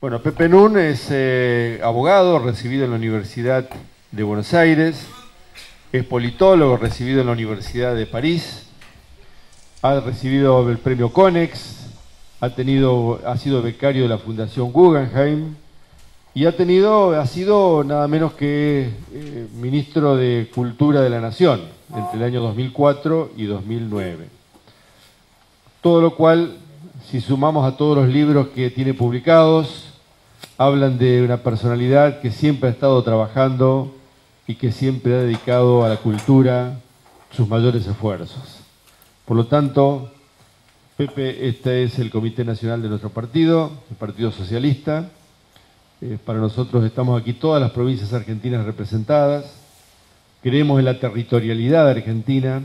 Bueno, Pepe Nun es abogado, recibido en la Universidad de Buenos Aires, es politólogo, recibido en la Universidad de París, ha recibido el premio Konex, ha sido becario de la Fundación Guggenheim y ha sido nada menos que ministro de Cultura de la Nación entre el año 2004 y 2009. Todo lo cual, si sumamos a todos los libros que tiene publicados, hablan de una personalidad que siempre ha estado trabajando y que siempre ha dedicado a la cultura sus mayores esfuerzos. Por lo tanto, Pepe, este es el Comité Nacional de nuestro partido, el Partido Socialista. Para nosotros estamos aquí todas las provincias argentinas representadas. Creemos en la territorialidad argentina.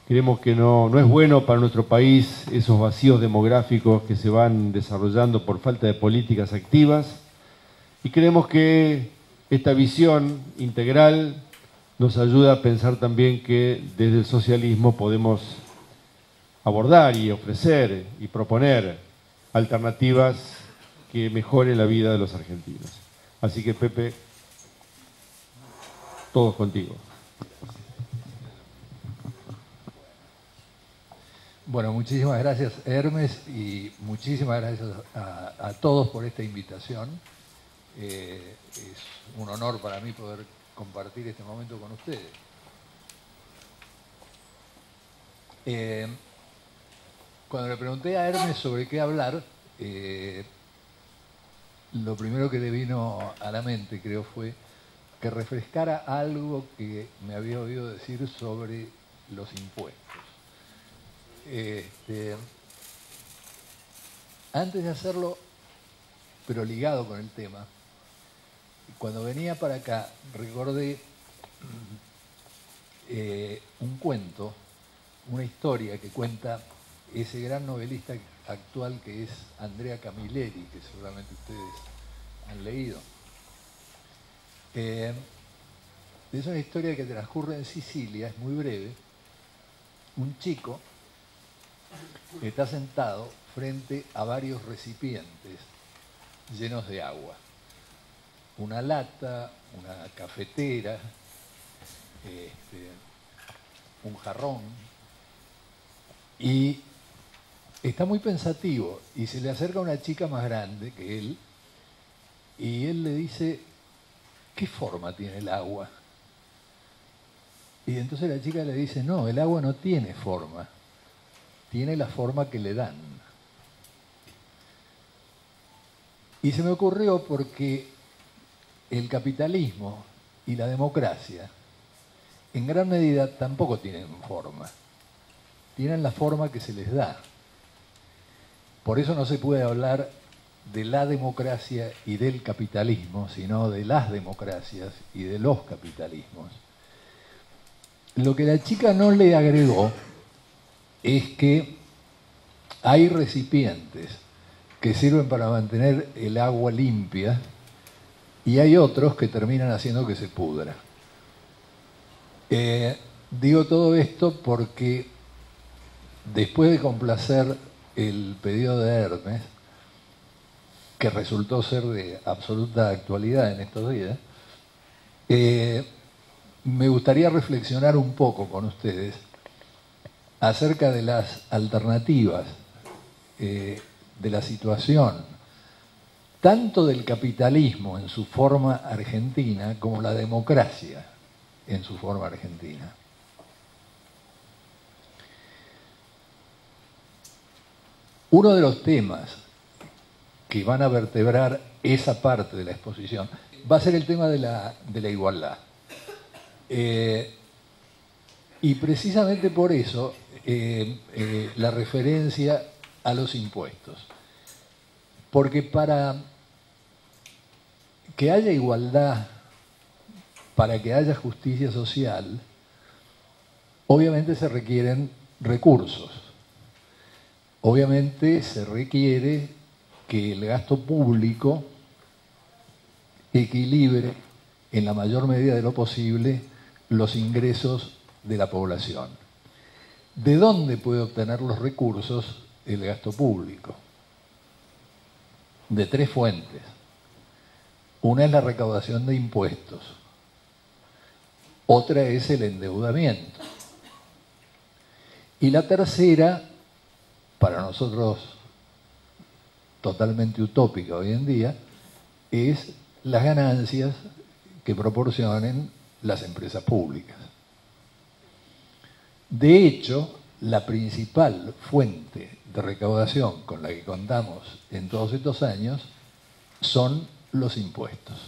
Creemos que no es bueno para nuestro país esos vacíos demográficos que se van desarrollando por falta de políticas activas. Y creemos que esta visión integral nos ayuda a pensar también que desde el socialismo podemos abordar y ofrecer y proponer alternativas que mejoren la vida de los argentinos. Así que, Pepe, todos contigo. Bueno, muchísimas gracias, Hermes, y muchísimas gracias a todos por esta invitación. Es un honor para mí poder compartir este momento con ustedes. Cuando le pregunté a Hermes sobre qué hablar, lo primero que le vino a la mente, creo, fue que refrescara algo que me había oído decir sobre los impuestos. Antes de hacerlo, pero ligado con el tema, cuando venía para acá recordé un cuento, una historia que cuenta ese gran novelista actual que es Andrea Camilleri, que seguramente ustedes han leído. Es una historia que transcurre en Sicilia, es muy breve. Un chico está sentado frente a varios recipientes llenos de agua. Una lata, una cafetera, un jarrón. Y está muy pensativo y se le acerca una chica más grande que él y él le dice, ¿qué forma tiene el agua? Y entonces la chica le dice, no, el agua no tiene forma. Tiene la forma que le dan. Y se me ocurrió porque el capitalismo y la democracia en gran medida tampoco tienen forma. Tienen la forma que se les da. Por eso no se puede hablar de la democracia y del capitalismo, sino de las democracias y de los capitalismos. Lo que la chica no le agregó es que hay recipientes que sirven para mantener el agua limpia y hay otros que terminan haciendo que se pudra. Digo todo esto porque después de complacer el pedido de Hermes, que resultó ser de absoluta actualidad en estos días, me gustaría reflexionar un poco con ustedes acerca de las alternativas de la situación, tanto del capitalismo en su forma argentina como la democracia en su forma argentina. Uno de los temas que van a vertebrar esa parte de la exposición va a ser el tema de la igualdad. Y precisamente por eso la referencia a los impuestos. Porque para que haya igualdad, para que haya justicia social, obviamente se requieren recursos. Obviamente se requiere que el gasto público equilibre en la mayor medida de lo posible los ingresos de la población. ¿De dónde puede obtener los recursos el gasto público? de tres fuentes. Una es la recaudación de impuestos, otra es el endeudamiento. Y la tercera, para nosotros totalmente utópica hoy en día, es las ganancias que proporcionen las empresas públicas. De hecho, la principal fuente de recaudación con la que contamos en todos estos años son los impuestos.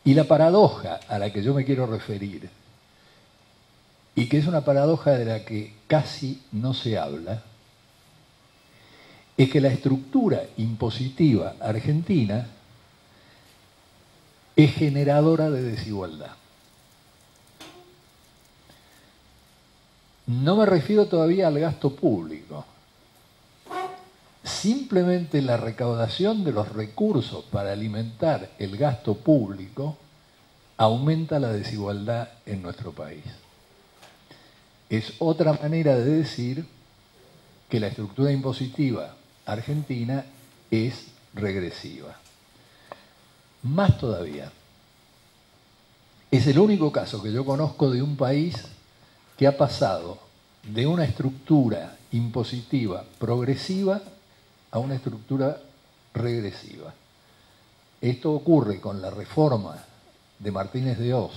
Y la paradoja a la que yo me quiero referir, y que es una paradoja de la que casi no se habla, es que la estructura impositiva argentina es generadora de desigualdad. No me refiero todavía al gasto público. Simplemente la recaudación de los recursos para alimentar el gasto público aumenta la desigualdad en nuestro país. Es otra manera de decir que la estructura impositiva argentina es regresiva. Más todavía, es el único caso que yo conozco de un país que ha pasado de una estructura impositiva progresiva a una estructura regresiva. Esto ocurre con la reforma de Martínez de Hoz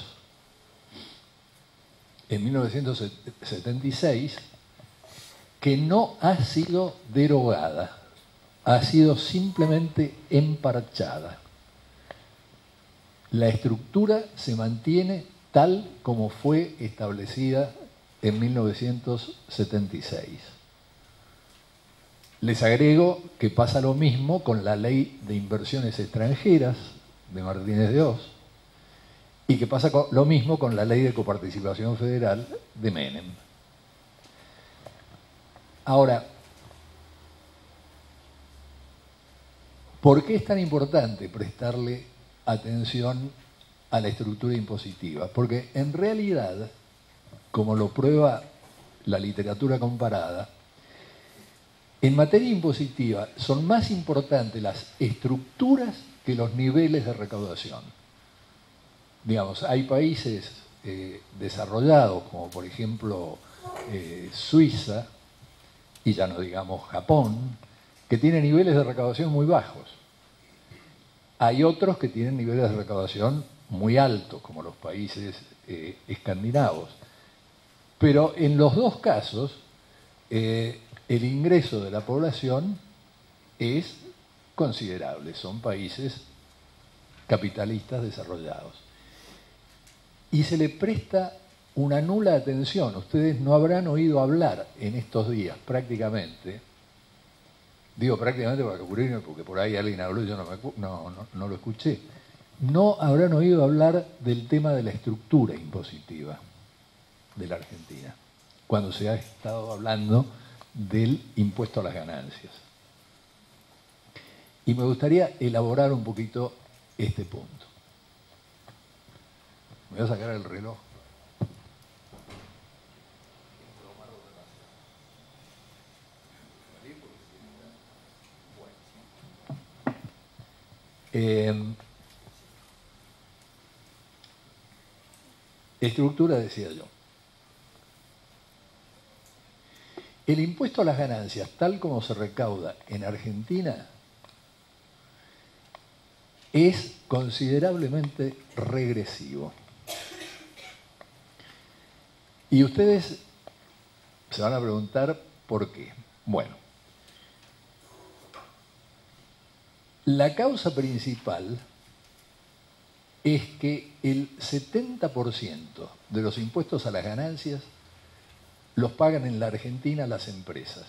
en 1976, que no ha sido derogada, ha sido simplemente emparchada. La estructura se mantiene tal como fue establecida en 1976. Les agrego que pasa lo mismo con la Ley de Inversiones Extranjeras de Martínez de Hoz y que pasa lo mismo con la Ley de Coparticipación Federal de Menem. Ahora, ¿por qué es tan importante prestarle atención a la estructura impositiva? Porque en realidad, como lo prueba la literatura comparada, en materia impositiva son más importantes las estructuras que los niveles de recaudación. Digamos, hay países desarrollados, como por ejemplo Suiza, y ya no digamos Japón, que tienen niveles de recaudación muy bajos. Hay otros que tienen niveles de recaudación muy altos, como los países escandinavos. Pero en los dos casos, el ingreso de la población es considerable. Son países capitalistas desarrollados. Y se le presta una nula atención. Ustedes no habrán oído hablar en estos días prácticamente, digo prácticamente porque por ahí alguien habló y yo no lo escuché, no habrán oído hablar del tema de la estructura impositiva de la Argentina, cuando se ha estado hablando del impuesto a las ganancias. Y me gustaría elaborar un poquito este punto. Me voy a sacar el reloj. Estructura, decía yo. El impuesto a las ganancias, tal como se recauda en Argentina, es considerablemente regresivo. Y ustedes se van a preguntar por qué. Bueno, la causa principal es que el 70% de los impuestos a las ganancias los pagan en la Argentina las empresas.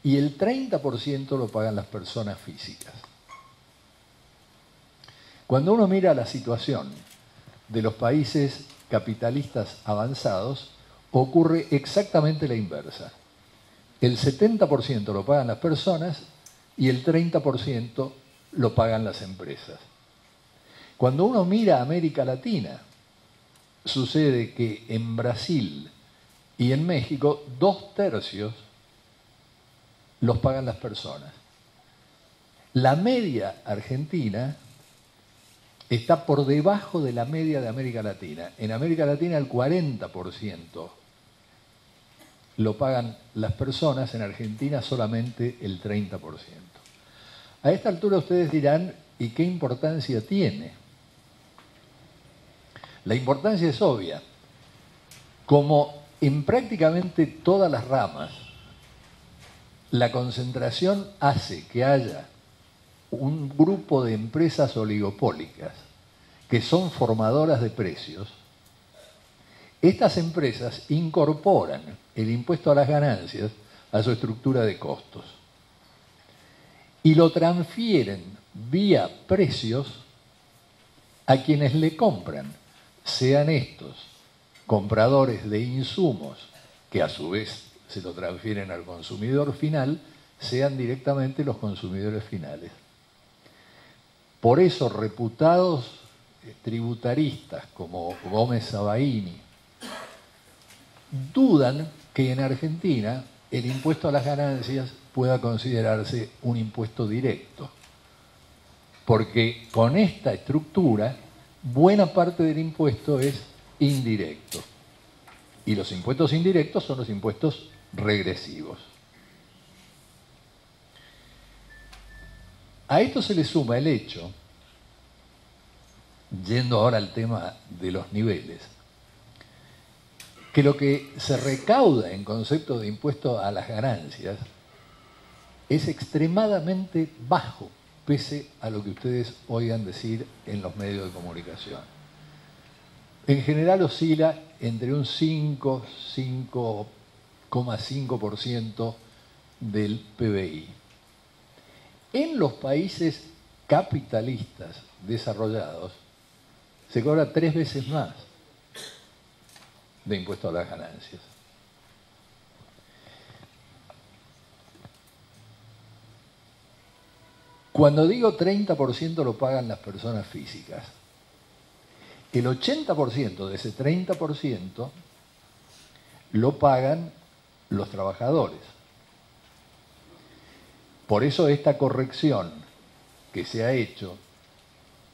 Y el 30% lo pagan las personas físicas. Cuando uno mira la situación de los países capitalistas avanzados, ocurre exactamente la inversa. El 70% lo pagan las personas y el 30% lo pagan las empresas. Cuando uno mira a América Latina, sucede que en Brasil y en México 2/3 los pagan las personas. La media argentina está por debajo de la media de América Latina. En América Latina el 40% lo pagan las personas, en Argentina solamente el 30%. A esta altura ustedes dirán, ¿y qué importancia tiene? La importancia es obvia. Como en prácticamente todas las ramas, la concentración hace que haya un grupo de empresas oligopólicas que son formadoras de precios. Estas empresas incorporan el impuesto a las ganancias a su estructura de costos y lo transfieren vía precios a quienes le compran, sean estos compradores de insumos que a su vez se lo transfieren al consumidor final, sean directamente los consumidores finales. Por eso reputados tributaristas como Gómez Sabaini dudan que en Argentina el impuesto a las ganancias pueda considerarse un impuesto directo, porque con esta estructura buena parte del impuesto es indirecto y los impuestos indirectos son los impuestos regresivos. A esto se le suma el hecho, yendo ahora al tema de los niveles, que lo que se recauda en concepto de impuesto a las ganancias es extremadamente bajo, pese a lo que ustedes oigan decir en los medios de comunicación. En general oscila entre un 5, 5,5% del PBI. En los países capitalistas desarrollados se cobra 3 veces más de impuesto a las ganancias. Cuando digo 30% lo pagan las personas físicas, el 80% de ese 30% lo pagan los trabajadores. Por eso esta corrección que se ha hecho,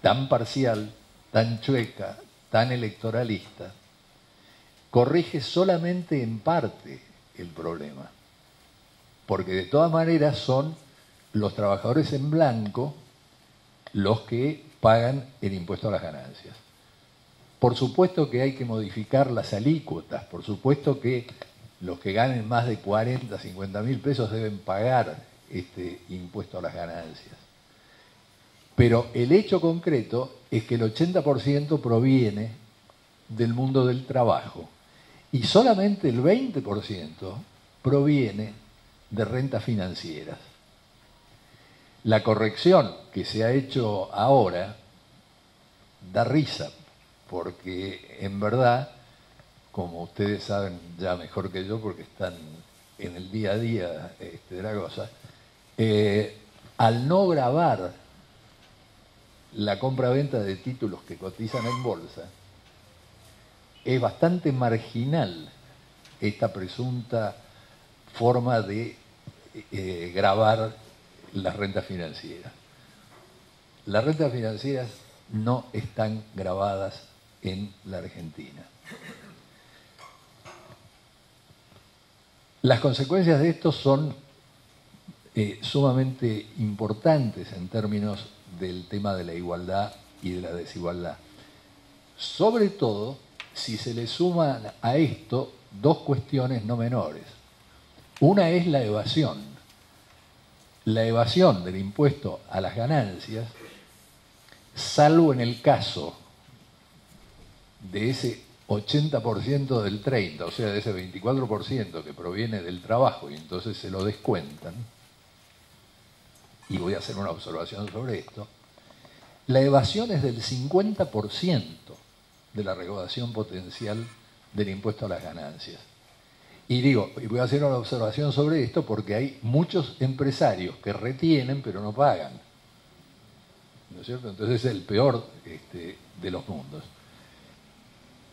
tan parcial, tan chueca, tan electoralista, corrige solamente en parte el problema. Porque de todas maneras son los trabajadores en blanco los que pagan el impuesto a las ganancias. Por supuesto que hay que modificar las alícuotas, por supuesto que los que ganen más de 40, 50 mil pesos deben pagar este impuesto a las ganancias. Pero el hecho concreto es que el 80% proviene del mundo del trabajo y solamente el 20% proviene de rentas financieras. La corrección que se ha hecho ahora da risa, porque en verdad, como ustedes saben ya mejor que yo, porque están en el día a día de la cosa, al no gravar la compra-venta de títulos que cotizan en bolsa, es bastante marginal esta presunta forma de gravar las rentas financieras. Las rentas financieras no están gravadas en la Argentina. Las consecuencias de esto son sumamente importantes en términos del tema de la igualdad y de la desigualdad. Sobre todo si se le suman a esto dos cuestiones no menores. Una es la evasión. La evasión del impuesto a las ganancias, salvo en el caso de ese 80% del 30%, o sea, de ese 24% que proviene del trabajo y entonces se lo descuentan, y voy a hacer una observación sobre esto, la evasión es del 50% de la recaudación potencial del impuesto a las ganancias. Y digo, y voy a hacer una observación sobre esto porque hay muchos empresarios que retienen pero no pagan. ¿No es cierto? Entonces es el peor de los mundos.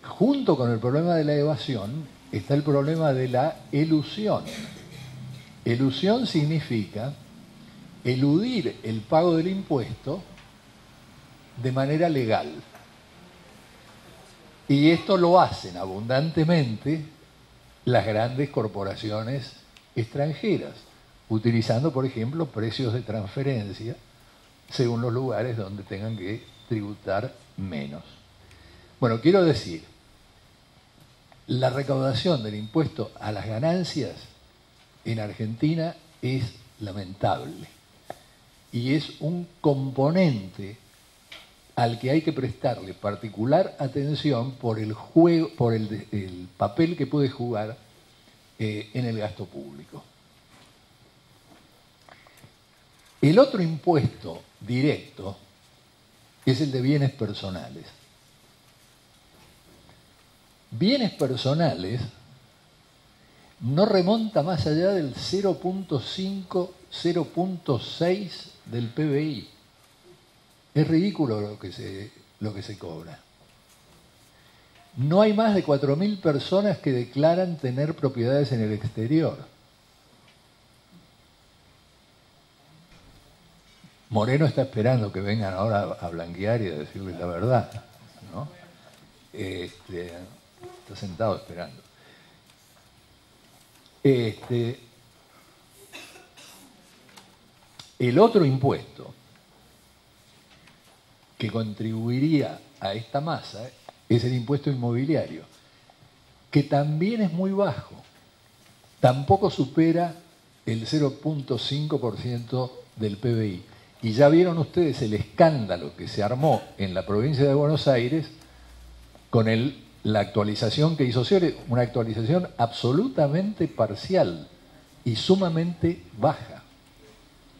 Junto con el problema de la evasión está el problema de la elusión. Elusión significa eludir el pago del impuesto de manera legal. Y esto lo hacen abundantemente las grandes corporaciones extranjeras, utilizando, por ejemplo, precios de transferencia según los lugares donde tengan que tributar menos. Bueno, quiero decir, la recaudación del impuesto a las ganancias en Argentina es lamentable y es un componente al que hay que prestarle particular atención por el juego, por el papel que puede jugar en el gasto público. El otro impuesto directo es el de bienes personales. Bienes personales no remonta más allá del 0.5, 0.6 del PBI. Es ridículo lo que se cobra. No hay más de 4.000 personas que declaran tener propiedades en el exterior. Moreno está esperando que vengan ahora a blanquear y a decirle la verdad, ¿no? Está sentado esperando. El otro impuesto que contribuiría a esta masa es el impuesto inmobiliario, que también es muy bajo, tampoco supera el 0.5% del PBI. Y ya vieron ustedes el escándalo que se armó en la provincia de Buenos Aires con la actualización que hizo Scioli, una actualización absolutamente parcial y sumamente baja.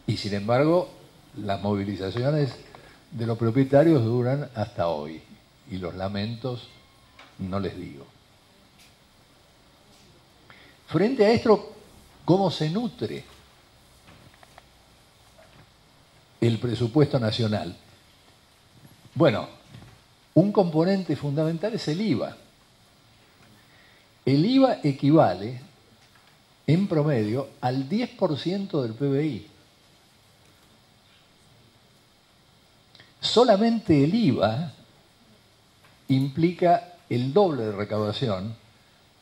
Y sin embargo, las movilizaciones de los propietarios duran hasta hoy. Y los lamentos no les digo. Frente a esto, ¿cómo se nutre el presupuesto nacional? Bueno, un componente fundamental es el IVA. El IVA equivale, en promedio, al 10% del PBI. Solamente el IVA implica el doble de recaudación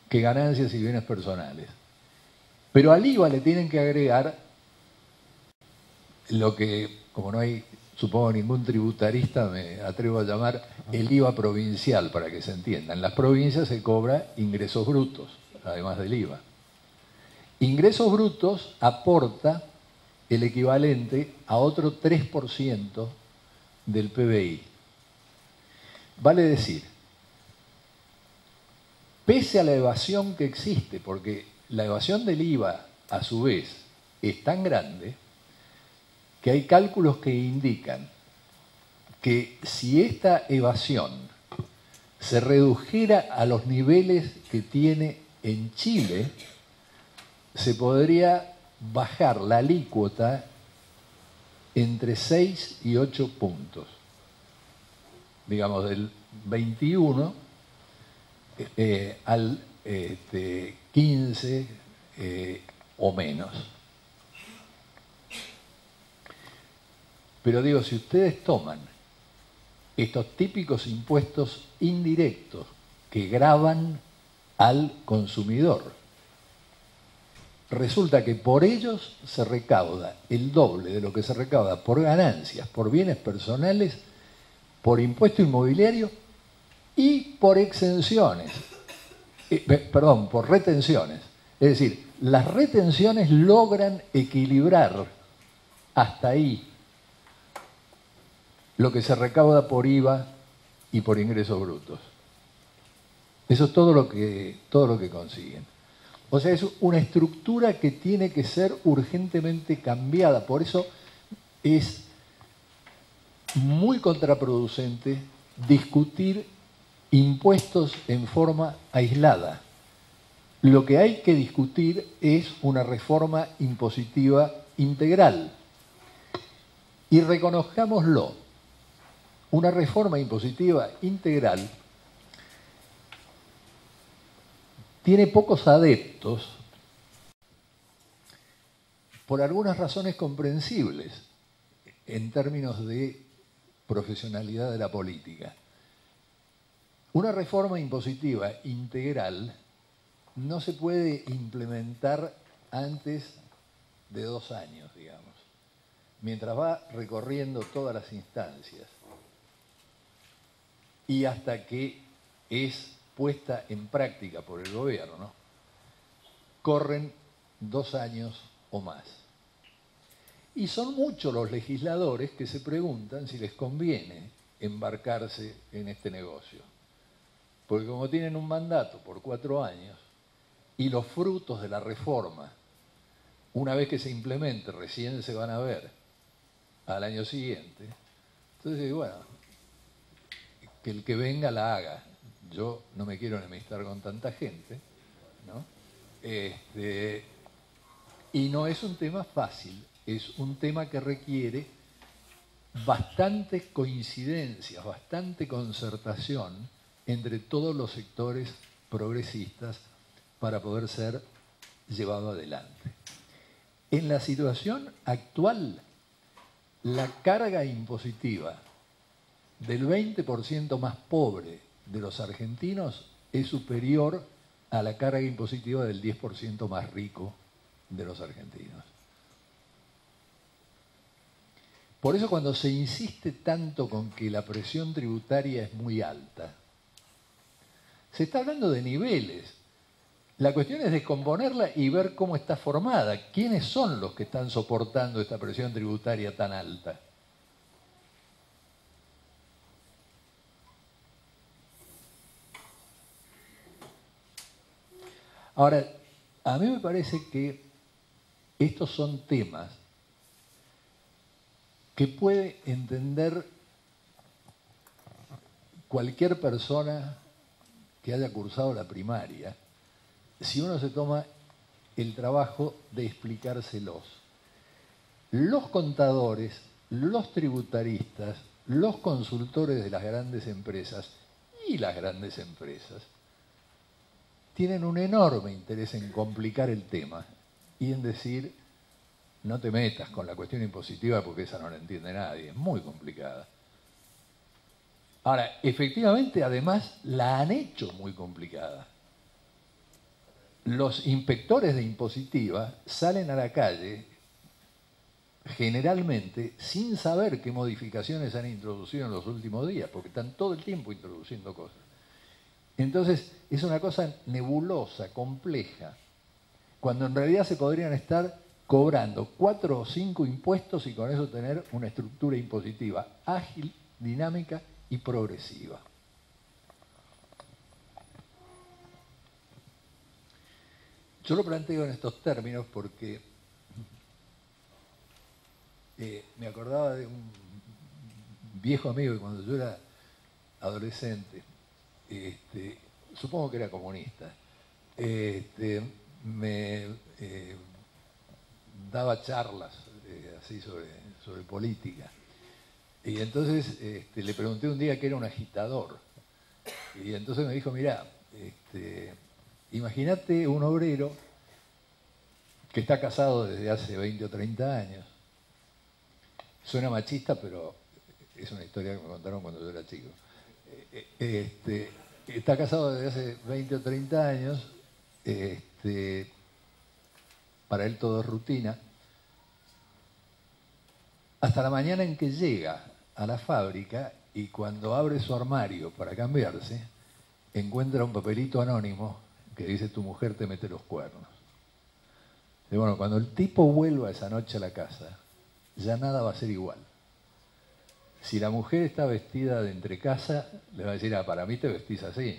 que ganancias y bienes personales. Pero al IVA le tienen que agregar lo que, como no hay, supongo, ningún tributarista, me atrevo a llamar el IVA provincial, para que se entienda. En las provincias se cobra ingresos brutos, además del IVA. Ingresos brutos aporta el equivalente a otro 3% del PBI. Vale decir, pese a la evasión que existe, porque la evasión del IVA, a su vez, es tan grande, que hay cálculos que indican que si esta evasión se redujera a los niveles que tiene en Chile, se podría bajar la alícuota entre 6 y 8 puntos. Digamos, del 21 al 15 o menos. Pero digo, si ustedes toman estos típicos impuestos indirectos que gravan al consumidor, resulta que por ellos se recauda el doble de lo que se recauda por ganancias, por bienes personales, por impuesto inmobiliario y por exenciones. Perdón, por retenciones. Es decir, las retenciones logran equilibrar hasta ahí lo que se recauda por IVA y por ingresos brutos. Eso es todo lo que consiguen. O sea, es una estructura que tiene que ser urgentemente cambiada. Por eso es muy contraproducente discutir impuestos en forma aislada. Lo que hay que discutir es una reforma impositiva integral. Y reconozcámoslo, una reforma impositiva integral tiene pocos adeptos por algunas razones comprensibles en términos de profesionalidad de la política. Una reforma impositiva integral no se puede implementar antes de 2 años, digamos, mientras va recorriendo todas las instancias y hasta que es puesta en práctica por el gobierno, corren 2 años o más. Y son muchos los legisladores que se preguntan si les conviene embarcarse en este negocio. Porque como tienen un mandato por 4 años y los frutos de la reforma, una vez que se implemente, recién se van a ver al año siguiente, entonces, bueno, que el que venga la haga. Yo no me quiero enemistar con tanta gente, ¿no? Y no es un tema fácil, es un tema que requiere bastantes coincidencias, bastante concertación entre todos los sectores progresistas para poder ser llevado adelante. En la situación actual, la carga impositiva del 20% más pobre de los argentinos es superior a la carga impositiva del 10% más rico de los argentinos. Por eso cuando se insiste tanto con que la presión tributaria es muy alta, se está hablando de niveles. La cuestión es descomponerla y ver cómo está formada. ¿Quiénes son los que están soportando esta presión tributaria tan alta? Ahora, a mí me parece que estos son temas que puede entender cualquier persona que haya cursado la primaria, si uno se toma el trabajo de explicárselos. Los contadores, los tributaristas, los consultores de las grandes empresas y las grandes empresas tienen un enorme interés en complicar el tema y en decir, no te metas con la cuestión impositiva porque esa no la entiende nadie, es muy complicada. Ahora, efectivamente, además, la han hecho muy complicada. Los inspectores de impositiva salen a la calle generalmente sin saber qué modificaciones han introducido en los últimos días, porque están todo el tiempo introduciendo cosas. Entonces, es una cosa nebulosa, compleja, cuando en realidad se podrían estar cobrando 4 o 5 impuestos y con eso tener una estructura impositiva ágil, dinámica y progresiva. Yo lo planteo en estos términos porque me acordaba de un viejo amigo que cuando yo era adolescente, supongo que era comunista, me daba charlas así sobre política. Y entonces le pregunté un día qué era un agitador. Y entonces me dijo, mirá, imagínate un obrero que está casado desde hace 20 o 30 años. Suena machista, pero es una historia que me contaron cuando yo era chico. Está casado desde hace 20 o 30 años, para él todo es rutina, hasta la mañana en que llega a la fábrica y cuando abre su armario para cambiarse, encuentra un papelito anónimo que dice tu mujer te mete los cuernos. Y bueno, cuando el tipo vuelva esa noche a la casa, ya nada va a ser igual. Si la mujer está vestida de entrecasa, le va a decir, para mí te vestís así.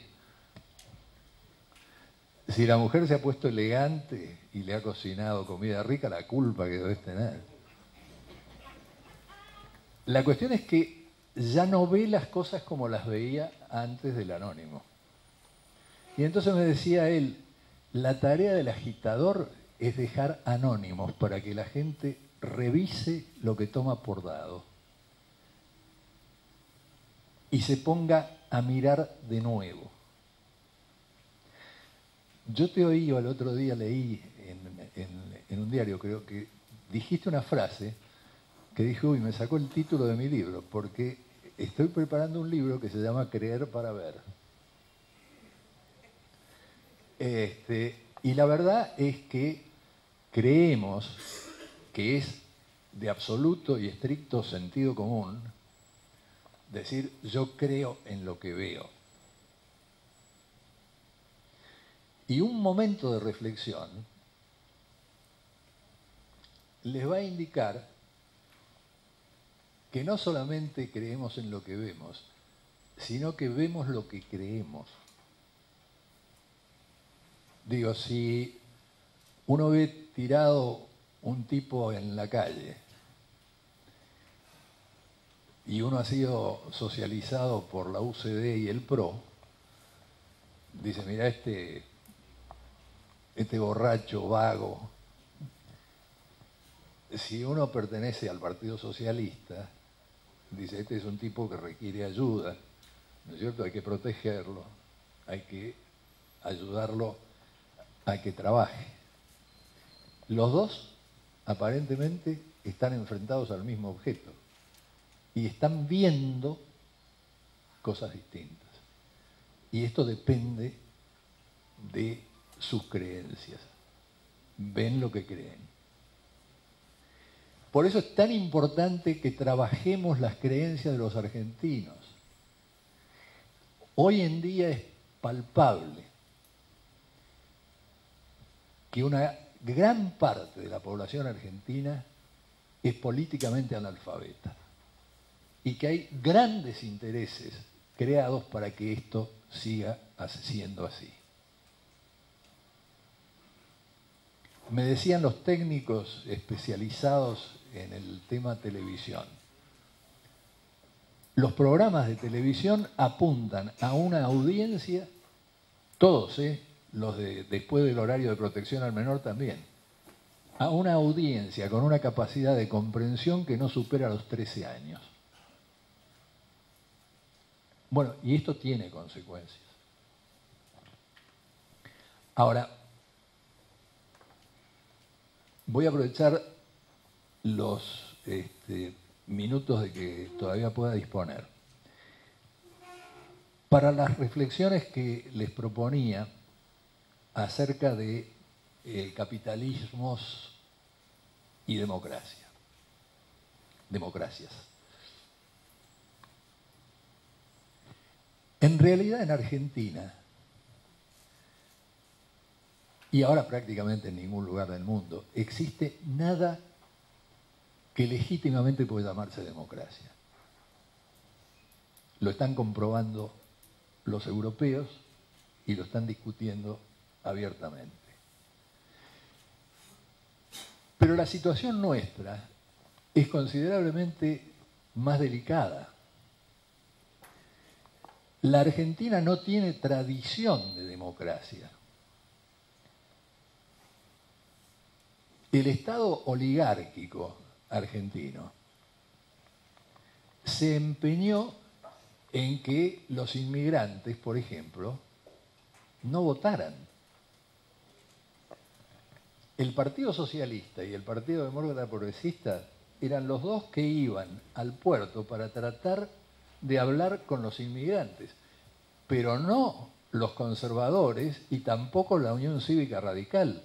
Si la mujer se ha puesto elegante y le ha cocinado comida rica, la culpa que debes tener. La cuestión es que ya no ve las cosas como las veía antes del anónimo. Y entonces me decía él, la tarea del agitador es dejar anónimos para que la gente revise lo que toma por dado y se ponga a mirar de nuevo. Yo te oí, el otro día leí en un diario, creo que dijiste una frase que dije, uy, me sacó el título de mi libro, porque estoy preparando un libro que se llama Creer para ver. Y la verdad es que creemos que es de absoluto y estricto sentido común decir yo creo en lo que veo. Y un momento de reflexión les va a indicar que no solamente creemos en lo que vemos, sino que vemos lo que creemos. Digo, si uno ve tirado un tipo en la calle y uno ha sido socializado por la UCD y el PRO, dice, mira, este borracho, vago. Si uno pertenece al Partido Socialista, dice, este es un tipo que requiere ayuda, ¿no es cierto? Hay que protegerlo, hay que ayudarlo a que trabaje. Los dos, aparentemente, están enfrentados al mismo objeto y están viendo cosas distintas. Y esto depende de sus creencias. Ven lo que creen. Por eso es tan importante que trabajemos las creencias de los argentinos. Hoy en día es palpable que una gran parte de la población argentina es políticamente analfabeta y que hay grandes intereses creados para que esto siga siendo así. Me decían los técnicos especializados en el tema televisión, los programas de televisión apuntan a una audiencia, todos, los de después del horario de protección al menor también, a una audiencia con una capacidad de comprensión que no supera los 13 años. Bueno, y esto tiene consecuencias. Ahora, voy a aprovechar los minutos de que todavía pueda disponer para las reflexiones que les proponía acerca de capitalismos y democracias. En realidad en Argentina, y ahora prácticamente en ningún lugar del mundo, existe nada que legítimamente puede llamarse democracia. Lo están comprobando los europeos y lo están discutiendo abiertamente. Pero la situación nuestra es considerablemente más delicada. La Argentina no tiene tradición de democracia. El Estado oligárquico argentino se empeñó en que los inmigrantes, por ejemplo, no votaran. El Partido Socialista y el Partido Demócrata Progresista eran los dos que iban al puerto para tratar de hablar con los inmigrantes, pero no los conservadores y tampoco la Unión Cívica Radical.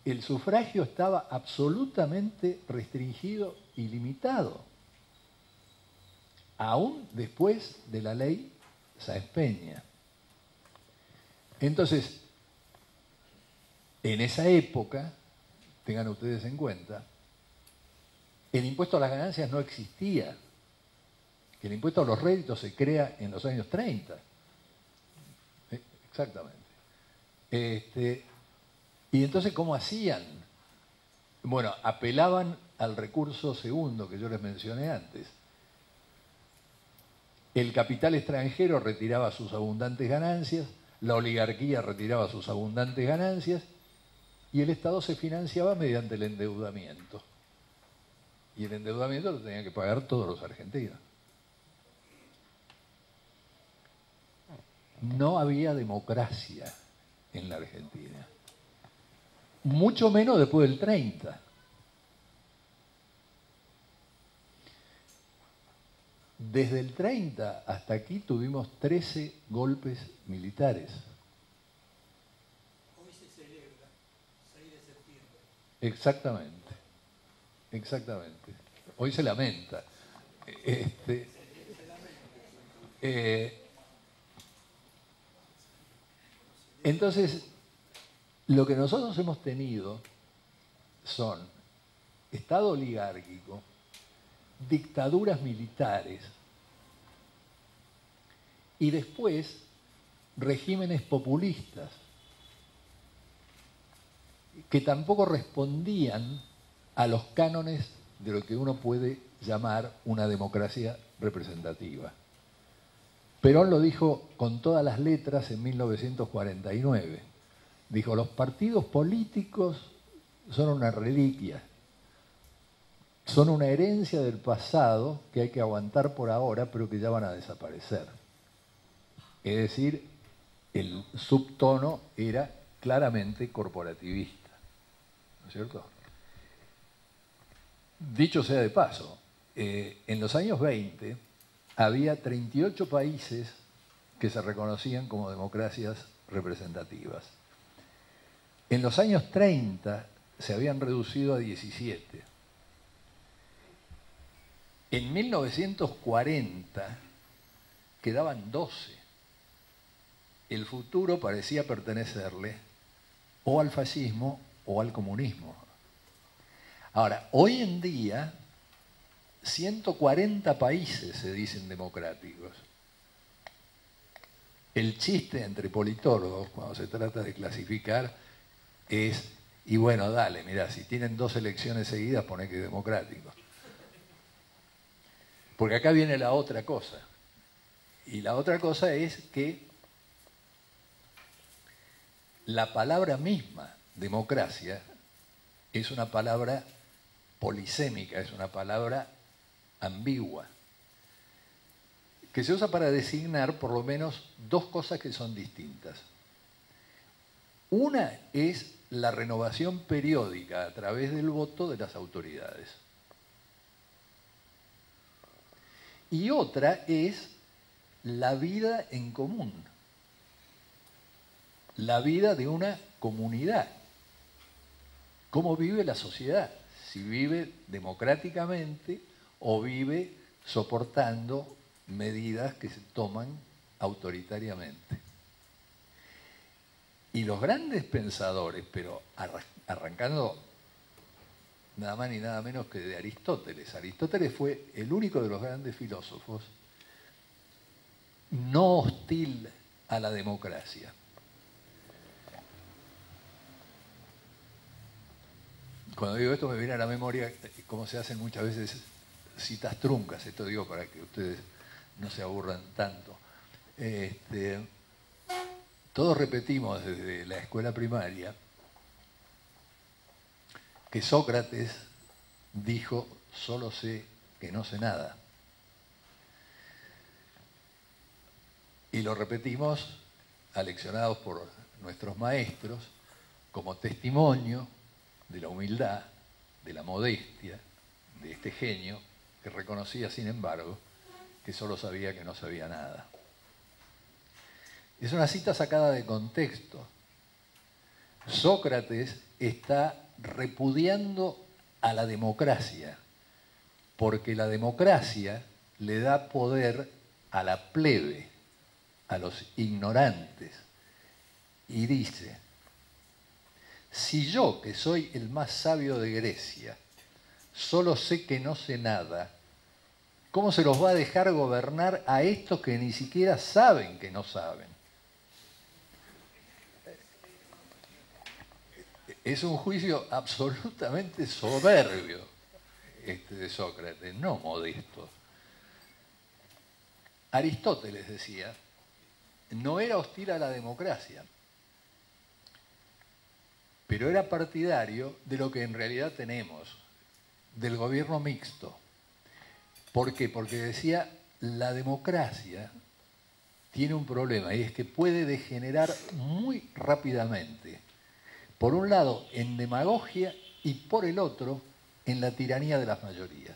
El sufragio estaba absolutamente restringido y limitado, aún después de la ley Sáenz Peña. Entonces, en esa época, tengan ustedes en cuenta, el impuesto a las ganancias no existía, que el impuesto a los réditos se crea en los años 30. Exactamente. Y entonces, ¿cómo hacían? Bueno, apelaban al recurso segundo que yo les mencioné antes. El capital extranjero retiraba sus abundantes ganancias, la oligarquía retiraba sus abundantes ganancias y el Estado se financiaba mediante el endeudamiento. Y el endeudamiento lo tenían que pagar todos los argentinos. No había democracia en la Argentina. mucho menos después del 30. Desde el 30 hasta aquí tuvimos 13 golpes militares. Hoy se celebra, 6 de septiembre. Exactamente, exactamente. Hoy se lamenta. Entonces, lo que nosotros hemos tenido son Estado oligárquico, dictaduras militares y después regímenes populistas que tampoco respondían a los cánones de lo que uno puede llamar una democracia representativa. Perón lo dijo con todas las letras en 1949. Dijo, los partidos políticos son una reliquia, son una herencia del pasado que hay que aguantar por ahora, pero que ya van a desaparecer. Es decir, el subtono era claramente corporativista, ¿no es cierto? Dicho sea de paso, en los años 20 había 38 países que se reconocían como democracias representativas. En los años 30 se habían reducido a 17. En 1940 quedaban 12. El futuro parecía pertenecerle o al fascismo o al comunismo. Ahora, hoy en día, 140 países se dicen democráticos. El chiste entre politólogos, cuando se trata de clasificar, es, y bueno, dale, mirá, si tienen 2 elecciones seguidas, poné que democrático. Porque acá viene la otra cosa. Y la otra cosa es que la palabra misma, democracia, es una palabra polisémica, es una palabra ambigua, que se usa para designar por lo menos 2 cosas que son distintas. Una es la renovación periódica a través del voto de las autoridades. Y otra es la vida en común, la vida de una comunidad. ¿Cómo vive la sociedad? Si vive democráticamente o vive soportando medidas que se toman autoritariamente. Y los grandes pensadores, pero arrancando nada más ni nada menos que de Aristóteles. Aristóteles fue el único de los grandes filósofos no hostil a la democracia. Cuando digo esto me viene a la memoria como se hacen muchas veces citas truncas, esto digo para que ustedes no se aburran tanto. Todos repetimos desde la escuela primaria que Sócrates dijo, solo sé que no sé nada. Y lo repetimos aleccionados por nuestros maestros como testimonio de la humildad, de la modestia, de este genio que reconocía, sin embargo, que solo sabía que no sabía nada. Es una cita sacada de contexto. Sócrates está repudiando a la democracia, porque la democracia le da poder a la plebe, a los ignorantes, y dice, si yo, que soy el más sabio de Grecia, solo sé que no sé nada, ¿cómo se los va a dejar gobernar a estos que ni siquiera saben que no saben? Es un juicio absolutamente soberbio de Sócrates, no modesto. Aristóteles decía, no era hostil a la democracia, pero era partidario de lo que en realidad tenemos, del gobierno mixto. ¿Por qué? Porque decía, la democracia tiene un problema y es que puede degenerar muy rápidamente. Por un lado, en demagogia y por el otro, en la tiranía de las mayorías.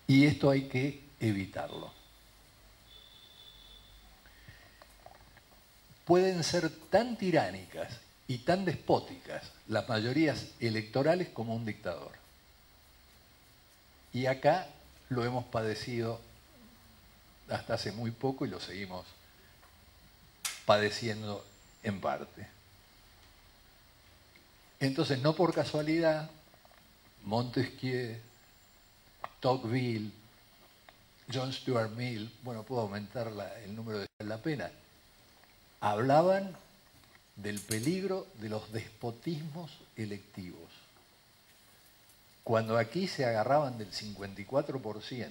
Y esto hay que evitarlo. Pueden ser tan tiránicas y tan despóticas las mayorías electorales como un dictador. Y acá lo hemos padecido hasta hace muy poco y lo seguimos padeciendo en parte. Entonces, no por casualidad, Montesquieu, Tocqueville, John Stuart Mill, bueno, puedo aumentar el número de la pena, hablaban del peligro de los despotismos electivos. Cuando aquí se agarraban del 54%,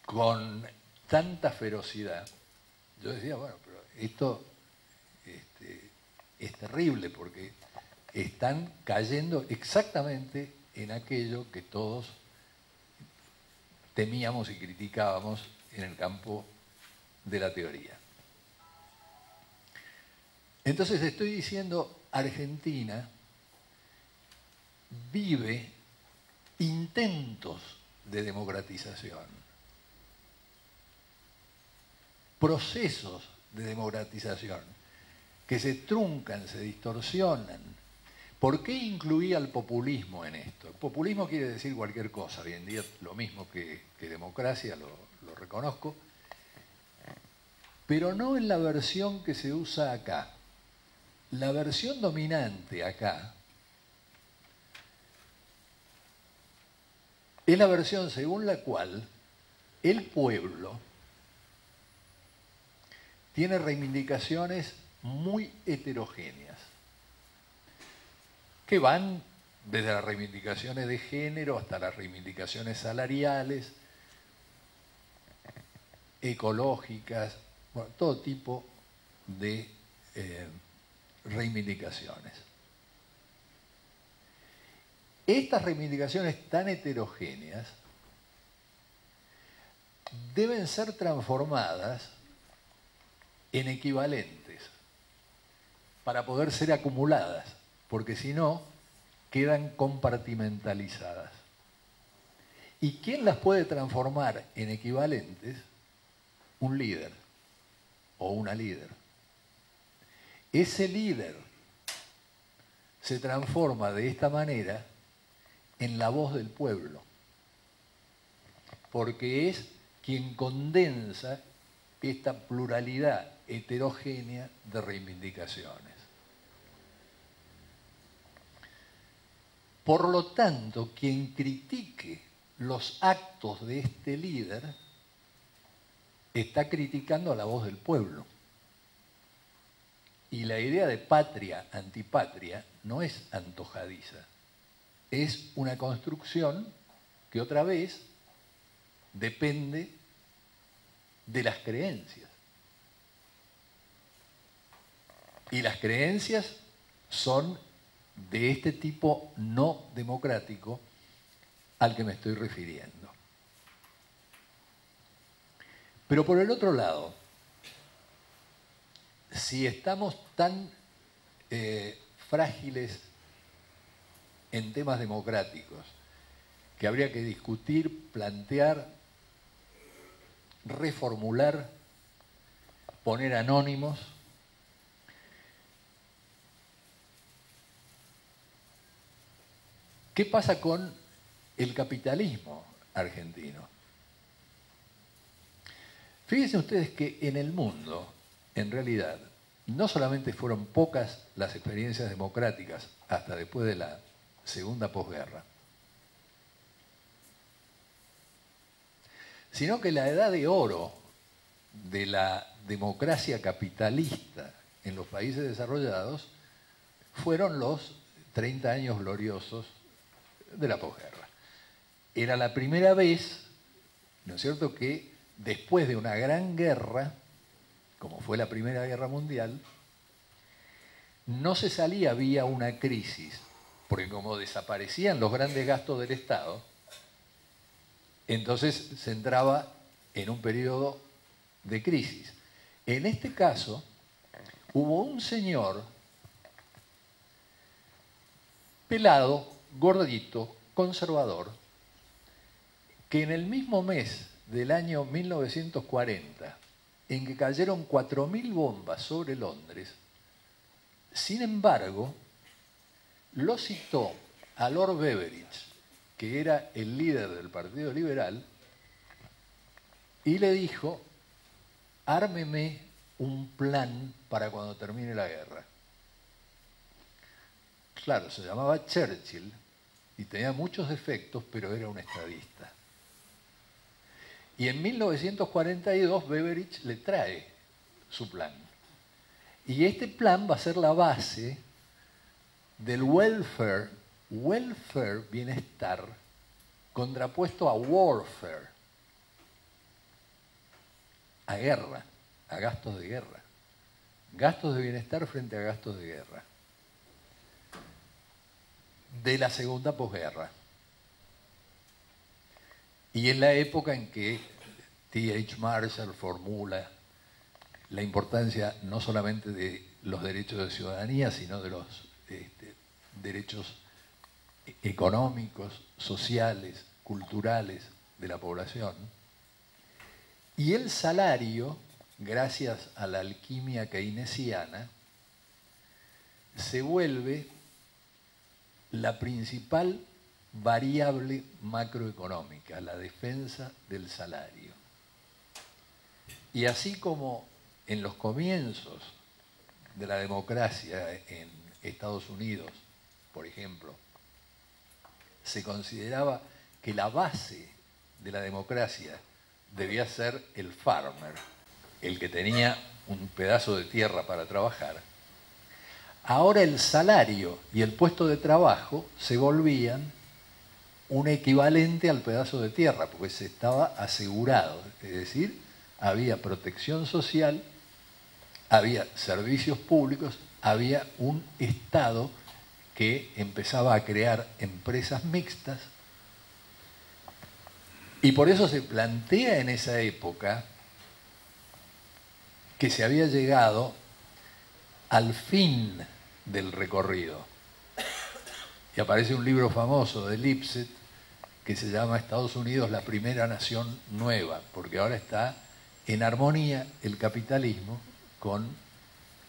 con tanta ferocidad, yo decía, bueno, pero esto es terrible porque están cayendo exactamente en aquello que todos temíamos y criticábamos en el campo de la teoría. Entonces estoy diciendo, Argentina vive intentos de democratización, procesos de democratización que se truncan, se distorsionan. ¿Por qué incluía el populismo en esto? El populismo quiere decir cualquier cosa, hoy en día lo mismo que democracia, lo reconozco, pero no en la versión que se usa acá. La versión dominante acá es la versión según la cual el pueblo tiene reivindicaciones muy heterogéneas, que van desde las reivindicaciones de género hasta las reivindicaciones salariales, ecológicas, bueno, todo tipo de reivindicaciones. Estas reivindicaciones tan heterogéneas deben ser transformadas en equivalentes para poder ser acumuladas, porque si no, quedan compartimentalizadas. ¿Y quién las puede transformar en equivalentes? Un líder o una líder. Ese líder se transforma de esta manera en la voz del pueblo, porque es quien condensa esta pluralidad heterogénea de reivindicaciones. Por lo tanto, quien critique los actos de este líder está criticando a la voz del pueblo. Y la idea de patria, antipatria, no es antojadiza. Es una construcción que otra vez depende de las creencias. Y las creencias son de este tipo no democrático al que me estoy refiriendo. Pero por el otro lado, si estamos tan frágiles en temas democráticos, que habría que discutir, plantear, reformular, poner anónimos, ¿qué pasa con el capitalismo argentino? Fíjense ustedes que en el mundo, en realidad, no solamente fueron pocas las experiencias democráticas hasta después de la segunda posguerra, sino que la edad de oro de la democracia capitalista en los países desarrollados fueron los 30 años gloriosos de la posguerra. Era la primera vez, ¿no es cierto?, que después de una gran guerra, como fue la Primera Guerra Mundial, no se salía vía una crisis, porque como desaparecían los grandes gastos del Estado, entonces se entraba en un periodo de crisis. En este caso, hubo un señor pelado, gordito, conservador, que en el mismo mes del año 1940, en que cayeron 4.000 bombas sobre Londres, sin embargo, lo citó a Lord Beveridge, que era el líder del Partido Liberal, y le dijo: ármeme un plan para cuando termine la guerra. Claro, se llamaba Churchill y tenía muchos defectos, pero era un estadista. Y en 1942 Beveridge le trae su plan. Y este plan va a ser la base del welfare, bienestar, contrapuesto a warfare, a guerra, a gastos de guerra. Gastos de bienestar frente a gastos de guerra. De la segunda posguerra. Y es la época en que T.H. Marshall formula la importancia no solamente de los derechos de ciudadanía, sino de los derechos económicos, sociales, culturales de la población. Y el salario, gracias a la alquimia keynesiana, se vuelve la principal variable macroeconómica, la defensa del salario. Y así como en los comienzos de la democracia en Estados Unidos, por ejemplo, se consideraba que la base de la democracia debía ser el farmer, el que tenía un pedazo de tierra para trabajar, ahora el salario y el puesto de trabajo se volvían un equivalente al pedazo de tierra, porque se estaba asegurado, es decir, había protección social, había servicios públicos, había un Estado que empezaba a crear empresas mixtas, y por eso se plantea en esa época que se había llegado al fin del recorrido. Y aparece un libro famoso de Lipset que se llama Estados Unidos, la primera nación nueva, porque ahora está en armonía el capitalismo con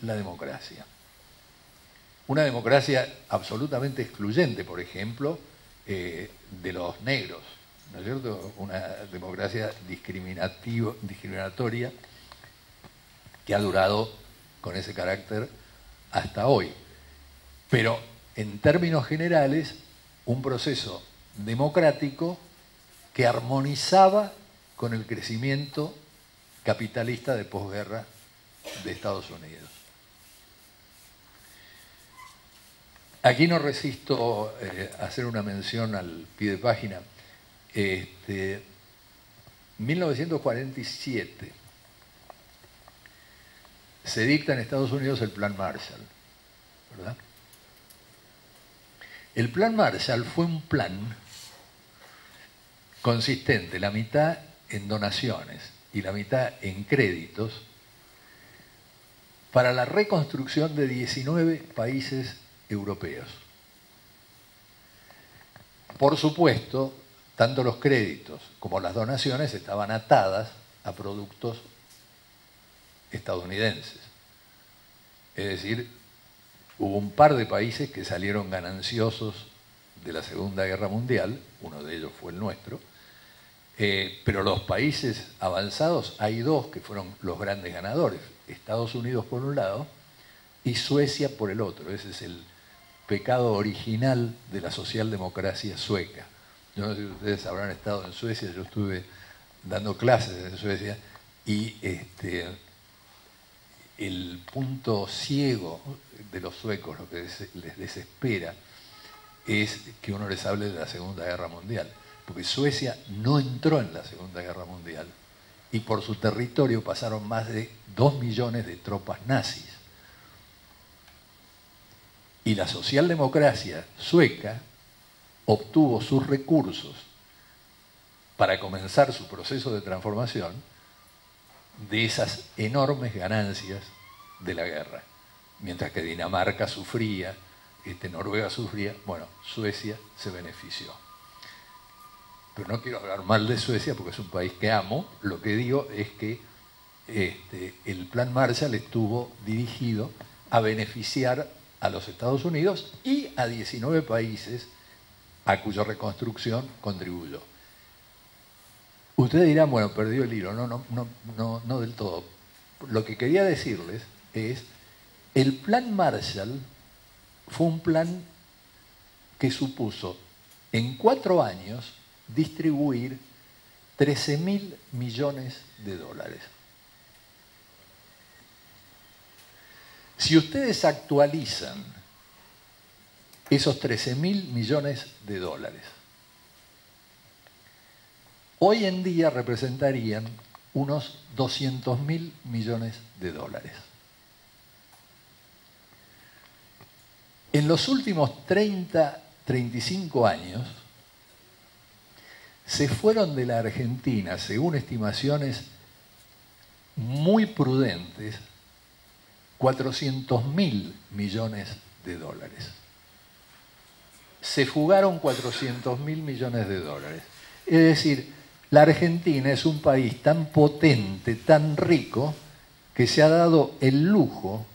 la democracia. Una democracia absolutamente excluyente, por ejemplo, de los negros, ¿no es cierto? Una democracia discriminatoria que ha durado con ese carácter hasta hoy. Pero en términos generales, un proceso democrático que armonizaba con el crecimiento capitalista de posguerra de Estados Unidos. Aquí no resisto hacer una mención al pie de página. 1947 se dicta en Estados Unidos el Plan Marshall, ¿verdad? El Plan Marshall fue un plan consistente, la mitad en donaciones y la mitad en créditos, para la reconstrucción de 19 países europeos. Por supuesto, tanto los créditos como las donaciones estaban atadas a productos estadounidenses. Es decir, hubo un par de países que salieron gananciosos de la Segunda Guerra Mundial, uno de ellos fue el nuestro, pero los países avanzados, hay dos que fueron los grandes ganadores, Estados Unidos por un lado y Suecia por el otro. Ese es el pecado original de la socialdemocracia sueca. Yo no sé si ustedes habrán estado en Suecia, yo estuve dando clases en Suecia y el punto ciego de los suecos, lo que les desespera, es que uno les hable de la Segunda Guerra Mundial, porque Suecia no entró en la Segunda Guerra Mundial y por su territorio pasaron más de 2 millones de tropas nazis. Y la socialdemocracia sueca obtuvo sus recursos para comenzar su proceso de transformación de esas enormes ganancias de la guerra. mientras que Dinamarca sufría, Noruega sufría, bueno, Suecia se benefició. Pero no quiero hablar mal de Suecia porque es un país que amo, lo que digo es que el Plan Marshall estuvo dirigido a beneficiar a los Estados Unidos y a 19 países a cuya reconstrucción contribuyó. Ustedes dirán, bueno, perdió el hilo. No del todo. Lo que quería decirles es, el Plan Marshall fue un plan que supuso en 4 años distribuir 13.000 millones de dólares. Si ustedes actualizan esos 13.000 millones de dólares, hoy en día representarían unos 200.000 millones de dólares. En los últimos 30, 35 años, se fueron de la Argentina, según estimaciones muy prudentes, 400.000 millones de dólares. Se fugaron 400.000 millones de dólares. Es decir, la Argentina es un país tan potente, tan rico, que se ha dado el lujo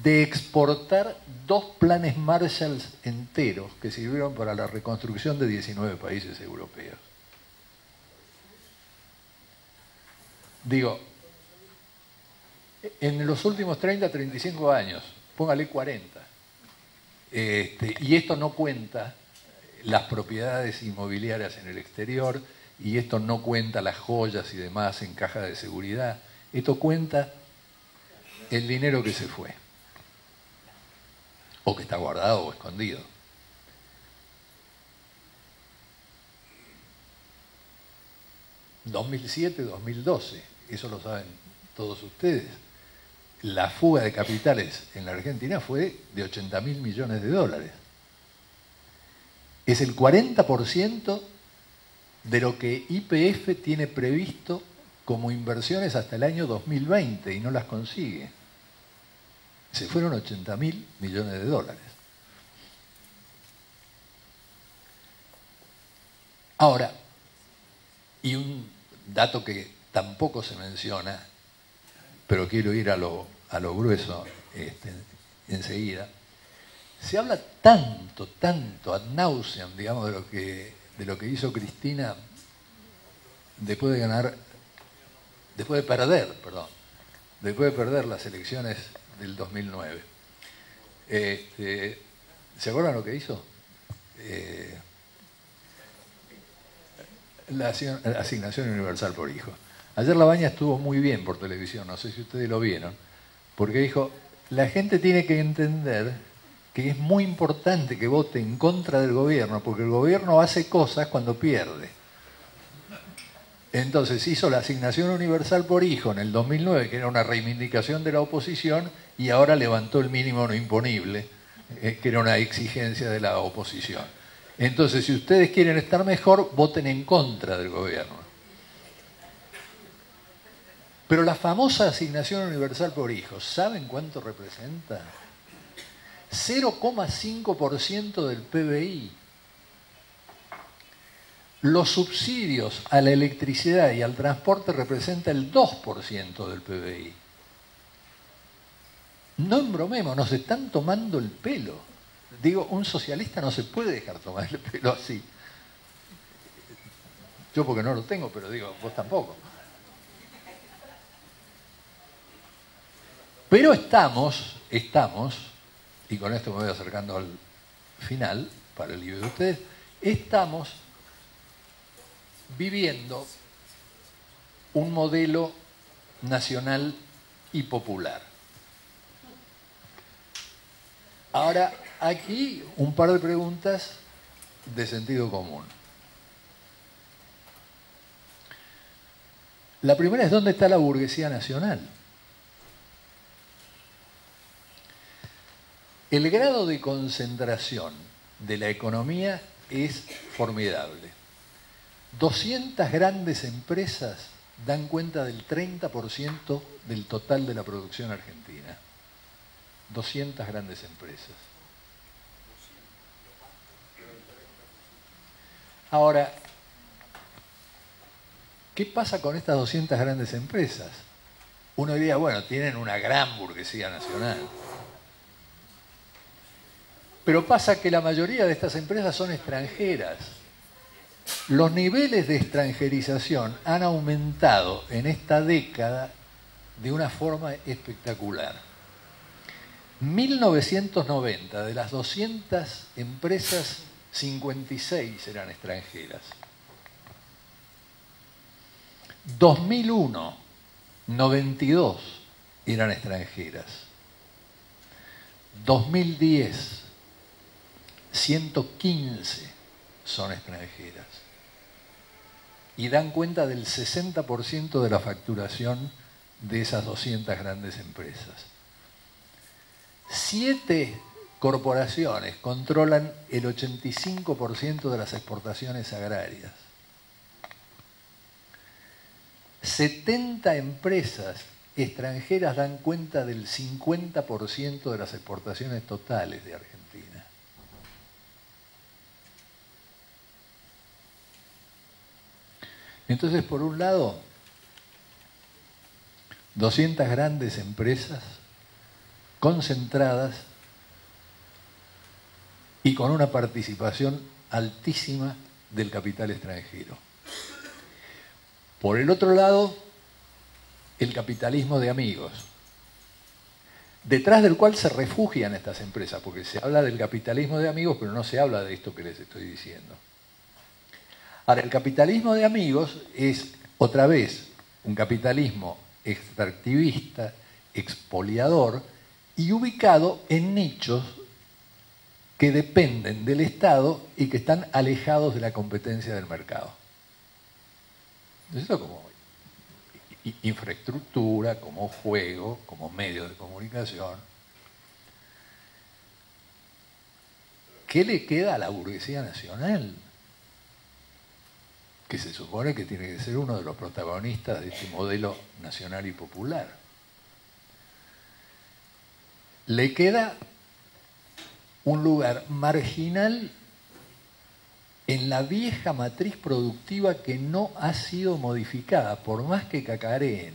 de exportar 2 planes Marshall enteros que sirvieron para la reconstrucción de 19 países europeos. Digo, en los últimos 30, 35 años, póngale 40, y esto no cuenta las propiedades inmobiliarias en el exterior, y esto no cuenta las joyas y demás en caja de seguridad, esto cuenta el dinero que se fue, o que está guardado o escondido. ...2007, 2012, eso lo saben todos ustedes. La fuga de capitales en la Argentina fue de 80.000 millones de dólares. Es el 40% de lo que YPF tiene previsto como inversiones hasta el año 2020 y no las consigue. Se fueron 80.000 millones de dólares. Ahora, y un dato que tampoco se menciona, pero quiero ir a lo grueso enseguida. Se habla tanto ad nauseam, digamos, de lo que hizo Cristina después de perder las elecciones del 2009. ¿Se acuerdan lo que hizo? La asignación universal por hijo. Ayer Labaña estuvo muy bien por televisión, no sé si ustedes lo vieron, porque dijo, la gente tiene que entender que es muy importante que vote en contra del gobierno, porque el gobierno hace cosas cuando pierde. Entonces hizo la asignación universal por hijo en el 2009, que era una reivindicación de la oposición, y ahora levantó el mínimo no imponible, que era una exigencia de la oposición. Entonces, si ustedes quieren estar mejor, voten en contra del gobierno. Pero la famosa asignación universal por hijos, ¿saben cuánto representa? 0,5% del PBI. Los subsidios a la electricidad y al transporte representan el 2% del PBI. No embromemos, nos están tomando el pelo. Digo, un socialista no se puede dejar tomar el pelo así. Yo porque no lo tengo, pero digo, vos tampoco. Pero estamos, y con esto me voy acercando al final, para el libro de ustedes, estamos viviendo un modelo nacional y popular. Ahora, aquí un par de preguntas de sentido común. La primera es, ¿dónde está la burguesía nacional? El grado de concentración de la economía es formidable. 200 grandes empresas dan cuenta del 30% del total de la producción argentina. 200 grandes empresas. Ahora, ¿qué pasa con estas 200 grandes empresas? Uno diría, bueno, tienen una gran burguesía nacional. Pero pasa que la mayoría de estas empresas son extranjeras. Los niveles de extranjerización han aumentado en esta década de una forma espectacular. 1990, de las 200 empresas, 56 eran extranjeras. 2001, 92 eran extranjeras. 2010, 115 son extranjeras. Y dan cuenta del 60% de la facturación de esas 200 grandes empresas. 7 corporaciones controlan el 85% de las exportaciones agrarias. 70 empresas extranjeras dan cuenta del 50% de las exportaciones totales de Argentina. Entonces, por un lado, 200 grandes empresas concentradas y con una participación altísima del capital extranjero. Por el otro lado, el capitalismo de amigos, detrás del cual se refugian estas empresas, porque se habla del capitalismo de amigos, pero no se habla de esto que les estoy diciendo. Ahora, el capitalismo de amigos es, otra vez, un capitalismo extractivista, expoliador y ubicado en nichos que dependen del Estado y que están alejados de la competencia del mercado. Eso como infraestructura, como juego, como medio de comunicación. ¿Qué le queda a la burguesía nacional? Que se supone que tiene que ser uno de los protagonistas de este modelo nacional y popular. Le queda un lugar marginal en la vieja matriz productiva que no ha sido modificada, por más que cacareen.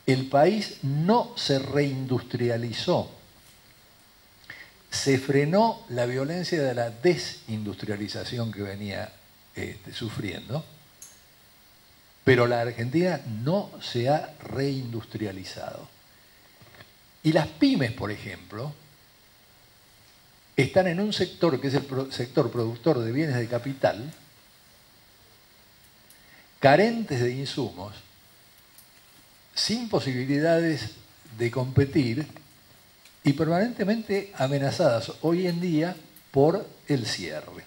El país no se reindustrializó. Se frenó la violencia de la desindustrialización que venía sufriendo, pero la Argentina no se ha reindustrializado. Y las pymes, por ejemplo, están en un sector que es el sector productor de bienes de capital, carentes de insumos, sin posibilidades de competir y permanentemente amenazadas hoy en día por el cierre.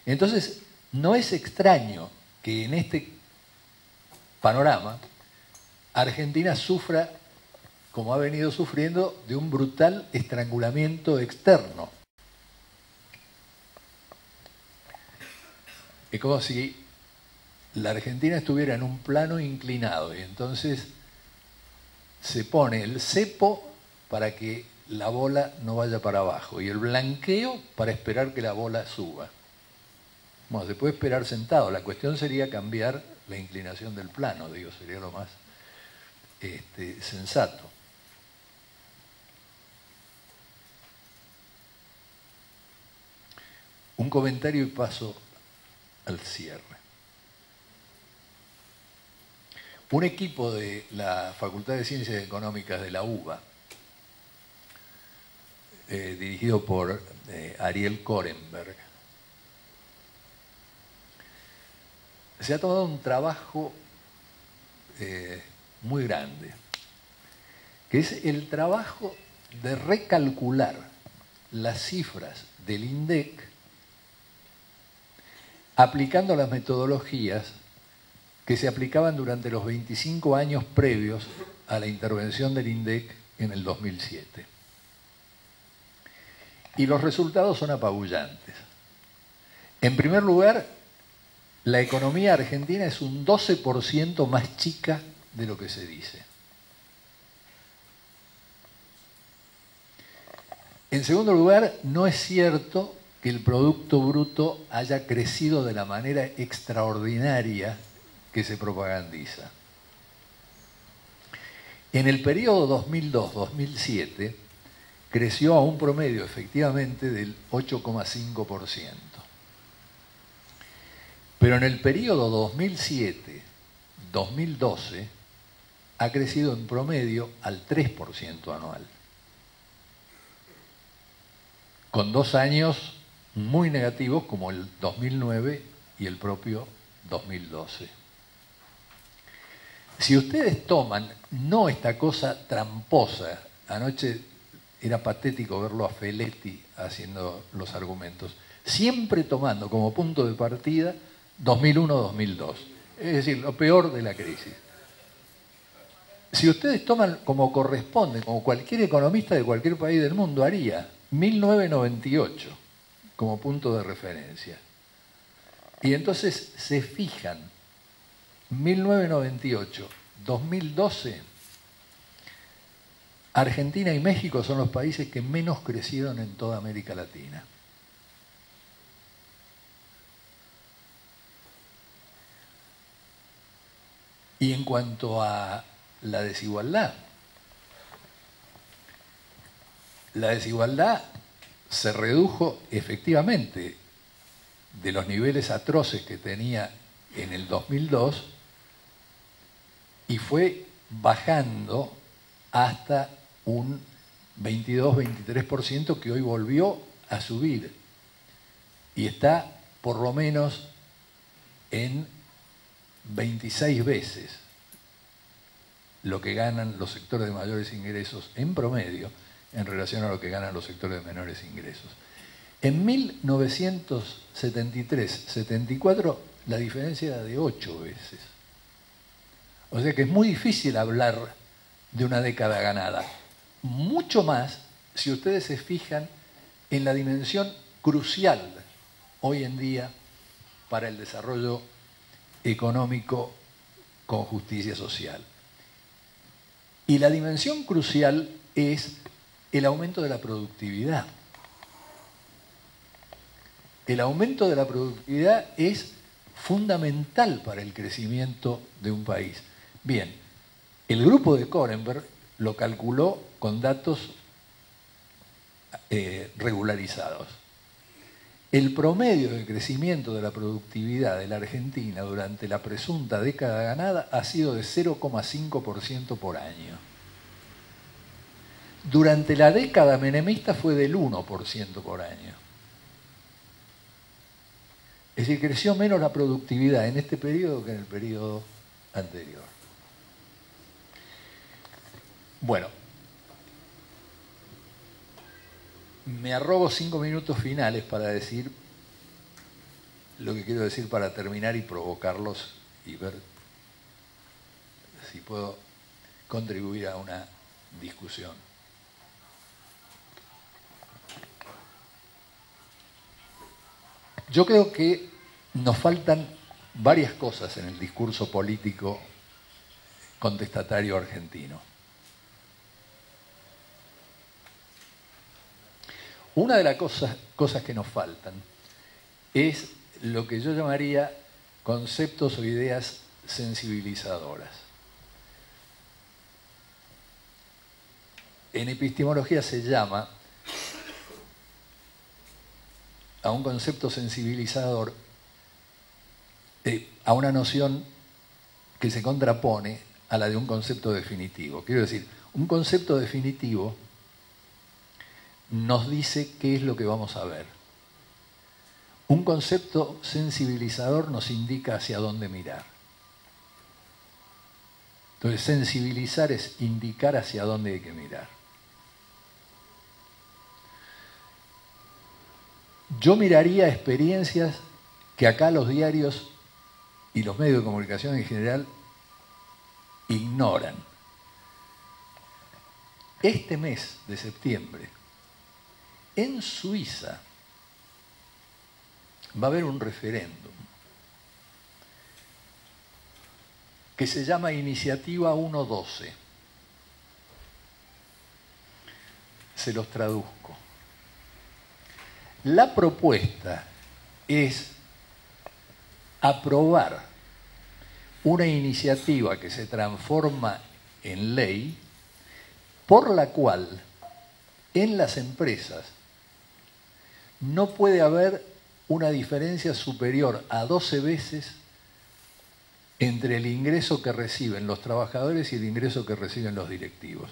Entonces, no es extraño que en este panorama Argentina sufra, como ha venido sufriendo, de un brutal estrangulamiento externo. Es como si la Argentina estuviera en un plano inclinado y entonces se pone el cepo para que la bola no vaya para abajo y el blanqueo para esperar que la bola suba. Bueno, se puede esperar sentado, la cuestión sería cambiar la inclinación del plano, digo, sería lo más sensato. Un comentario y paso al cierre. Un equipo de la Facultad de Ciencias Económicas de la UBA, dirigido por Ariel Korenberg, se ha tomado un trabajo muy grande, que es el trabajo de recalcular las cifras del INDEC aplicando las metodologías que se aplicaban durante los 25 años previos a la intervención del INDEC en el 2007. Y los resultados son apabullantes. En primer lugar, la economía argentina es un 12% más chica de lo que se dice. En segundo lugar, no es cierto que el Producto Bruto haya crecido de la manera extraordinaria que se propagandiza. En el periodo 2002-2007 creció a un promedio efectivamente del 8,5%. Pero en el periodo 2007-2012 ha crecido en promedio al 3% anual. Con 2 años muy negativos como el 2009 y el propio 2012. Si ustedes toman, no esta cosa tramposa, anoche era patético verlo a Feletti haciendo los argumentos, siempre tomando como punto de partida 2001-2002, es decir, lo peor de la crisis. Si ustedes toman como corresponde, como cualquier economista de cualquier país del mundo haría, 1998 como punto de referencia, y entonces se fijan 1998, 2012, Argentina y México son los países que menos crecieron en toda América Latina. Y en cuanto a la desigualdad se redujo efectivamente de los niveles atroces que tenía en el 2002 y fue bajando hasta un 22-23% que hoy volvió a subir y está por lo menos en 26 veces lo que ganan los sectores de mayores ingresos en promedio en relación a lo que ganan los sectores de menores ingresos. En 1973-74 la diferencia era de 8 veces. O sea que es muy difícil hablar de una década ganada. Mucho más si ustedes se fijan en la dimensión crucial hoy en día para el desarrollo económico con justicia social. Y la dimensión crucial es el aumento de la productividad. El aumento de la productividad es fundamental para el crecimiento de un país. Bien, el grupo de Korenberg lo calculó con datos regularizados. El promedio de crecimiento de la productividad de la Argentina durante la presunta década ganada ha sido de 0,5% por año. Durante la década menemista fue del 1% por año. Es decir, creció menos la productividad en este periodo que en el periodo anterior. Bueno, me arrogo 5 minutos finales para decir lo que quiero decir para terminar y provocarlos y ver si puedo contribuir a una discusión. Yo creo que nos faltan varias cosas en el discurso político contestatario argentino. Una de las cosas que nos faltan es lo que yo llamaría conceptos o ideas sensibilizadoras. En epistemología se llama a un concepto sensibilizador, a una noción que se contrapone a la de un concepto definitivo. Quiero decir, un concepto definitivo nos dice qué es lo que vamos a ver. Un concepto sensibilizador nos indica hacia dónde mirar. Entonces, sensibilizar es indicar hacia dónde hay que mirar. Yo miraría experiencias que acá los diarios y los medios de comunicación en general ignoran. Este mes de septiembre, en Suiza, va a haber un referéndum que se llama Iniciativa 112. Se los traduzco. La propuesta es aprobar una iniciativa que se transforma en ley por la cual en las empresas no puede haber una diferencia superior a 12 veces entre el ingreso que reciben los trabajadores y el ingreso que reciben los directivos.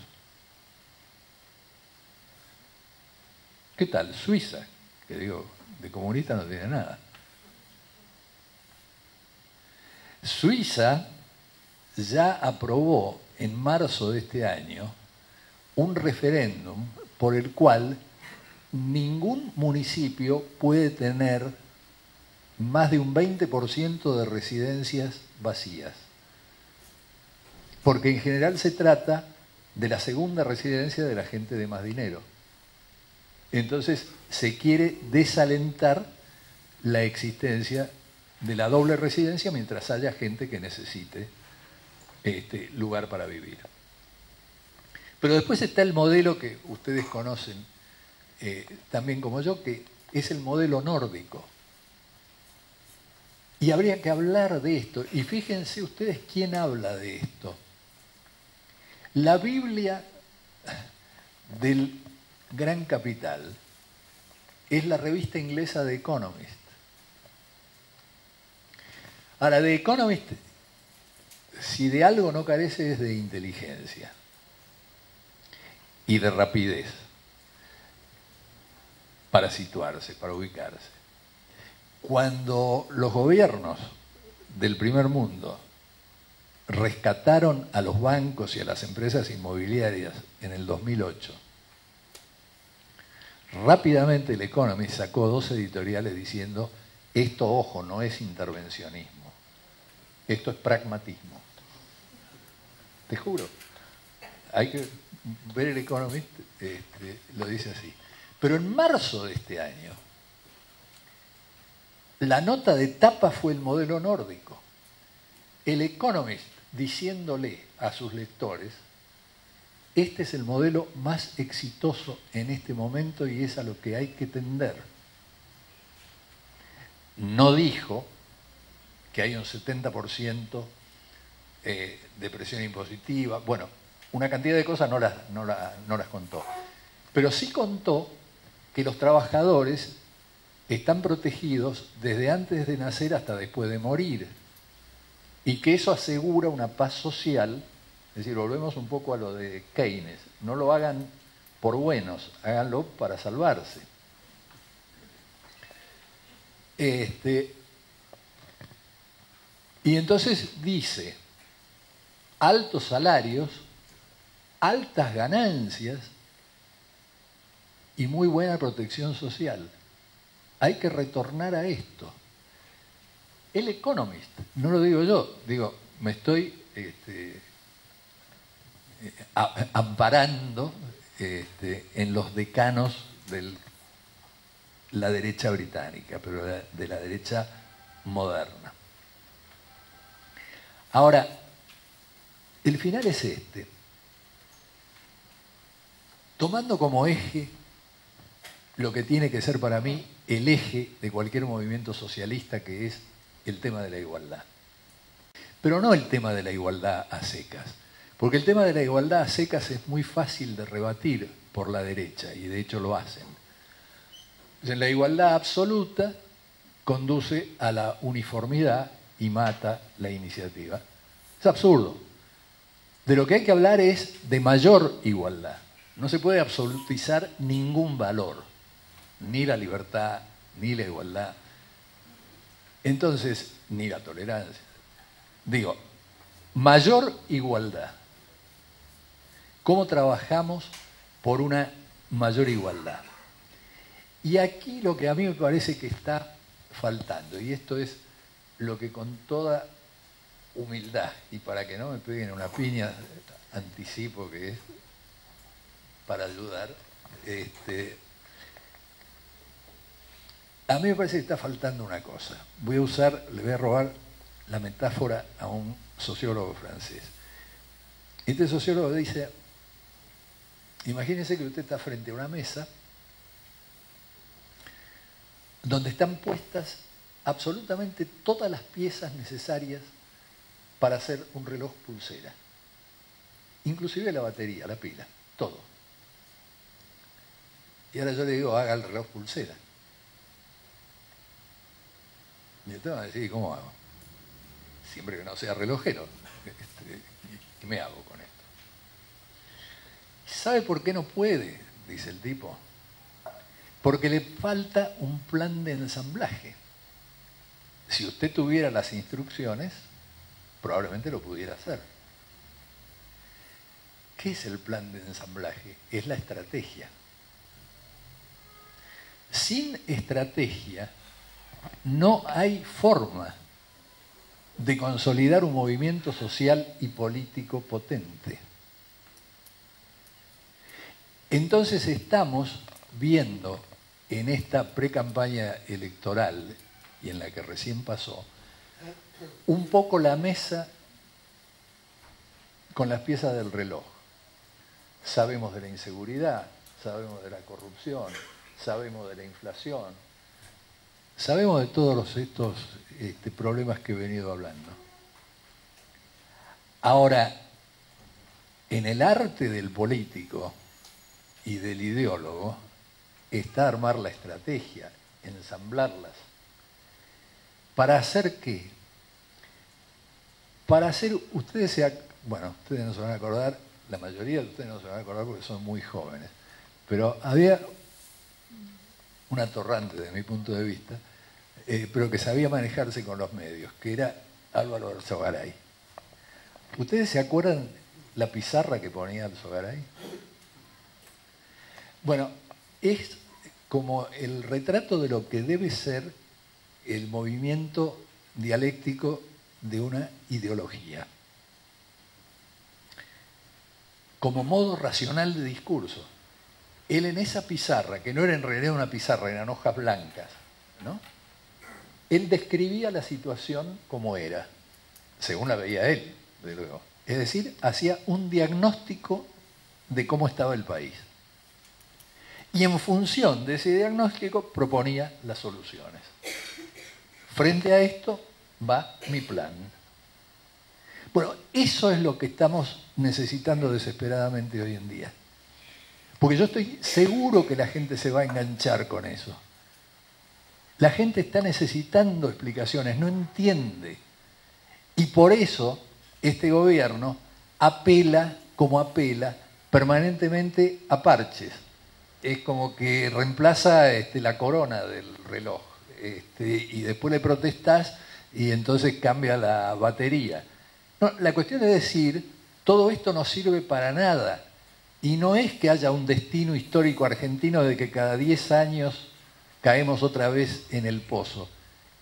¿Qué tal? Suiza, que digo, de comunista no tiene nada. Suiza ya aprobó en marzo de este año un referéndum por el cual ningún municipio puede tener más de un 20% de residencias vacías. Porque en general se trata de la segunda residencia de la gente de más dinero. Entonces se quiere desalentar la existencia de la doble residencia mientras haya gente que necesite lugar para vivir. Pero después está el modelo que ustedes conocen también como yo, que es el modelo nórdico. Y habría que hablar de esto. Y fíjense ustedes quién habla de esto. La Biblia del gran capital es la revista inglesa The Economist. Ahora, The Economist, si de algo no carece, es de inteligencia y de rapidez para situarse, para ubicarse. Cuando los gobiernos del primer mundo rescataron a los bancos y a las empresas inmobiliarias en el 2008, rápidamente el Economist sacó 2 editoriales diciendo: esto, ojo, no es intervencionismo, esto es pragmatismo. Te juro, hay que ver el Economist, lo dice así. Pero en marzo de este año, la nota de tapa fue el modelo nórdico. El Economist diciéndole a sus lectores: este es el modelo más exitoso en este momento y es a lo que hay que tender. No dijo que hay un 70% de presión impositiva. Bueno, una cantidad de cosas no las contó. Pero sí contó que los trabajadores están protegidos desde antes de nacer hasta después de morir. Y que eso asegura una paz social. Es decir, volvemos un poco a lo de Keynes. No lo hagan por buenos, háganlo para salvarse. Y entonces dice: altos salarios, altas ganancias y muy buena protección social. Hay que retornar a esto. El Economist, no lo digo yo, digo, me estoy amparando en los decanos de la derecha británica, pero de la derecha moderna. Ahora, el final es este. Tomando como eje lo que tiene que ser para mí el eje de cualquier movimiento socialista, que es el tema de la igualdad. Pero no el tema de la igualdad a secas, porque el tema de la igualdad a secas es muy fácil de rebatir por la derecha, y de hecho lo hacen. La igualdad absoluta conduce a la uniformidad y mata la iniciativa. Es absurdo. De lo que hay que hablar es de mayor igualdad. No se puede absolutizar ningún valor, ni la libertad, ni la igualdad. Entonces, ni la tolerancia. Digo, mayor igualdad. ¿Cómo trabajamos por una mayor igualdad? Y aquí lo que a mí me parece que está faltando, y esto es lo que con toda humildad, y para que no me peguen una piña, anticipo que es para ayudar, a mí me parece que está faltando una cosa. Le voy a robar la metáfora a un sociólogo francés. Este sociólogo dice: imagínense que usted está frente a una mesa donde están puestas absolutamente todas las piezas necesarias para hacer un reloj pulsera. Inclusive la batería, la pila, todo. Y ahora yo le digo, haga el reloj pulsera. Y usted va a decir, ¿cómo hago? Siempre que no sea relojero. ¿Qué me hago con esto? ¿Sabe por qué no puede? Dice el tipo. Porque le falta un plan de ensamblaje. Si usted tuviera las instrucciones, probablemente lo pudiera hacer. ¿Qué es el plan de ensamblaje? Es la estrategia. Sin estrategia no hay forma de consolidar un movimiento social y político potente. Entonces estamos viendo en esta precampaña electoral y en la que recién pasó, un poco la mesa con las piezas del reloj. Sabemos de la inseguridad, sabemos de la corrupción, sabemos de la inflación, sabemos de todos estos problemas que he venido hablando. Ahora, en el arte del político y del ideólogo está armar la estrategia, ensamblarlas. ¿Para hacer qué? Para hacer, ustedes no se van a acordar, la mayoría de ustedes no se van a acordar porque son muy jóvenes, pero había un atorrante desde mi punto de vista, pero que sabía manejarse con los medios, que era Álvaro Alzogaray. ¿Ustedes se acuerdan la pizarra que ponía Alzogaray? Bueno, es como el retrato de lo que debe ser el movimiento dialéctico de una ideología, como modo racional de discurso. Él en esa pizarra, que no era en realidad una pizarra, eran hojas blancas, ¿no? Él describía la situación como era, según la veía él, de luego. Es decir, hacía un diagnóstico de cómo estaba el país. Y en función de ese diagnóstico proponía las soluciones. Frente a esto va mi plan. Bueno, eso es lo que estamos necesitando desesperadamente hoy en día. Porque yo estoy seguro que la gente se va a enganchar con eso. La gente está necesitando explicaciones, no entiende. Y por eso este gobierno apela, como apela, permanentemente a parches. Es como que reemplaza la corona del reloj. Y después le protestás y entonces cambia la batería. No, la cuestión es decir, todo esto no sirve para nada. Y no es que haya un destino histórico argentino de que cada 10 años caemos otra vez en el pozo.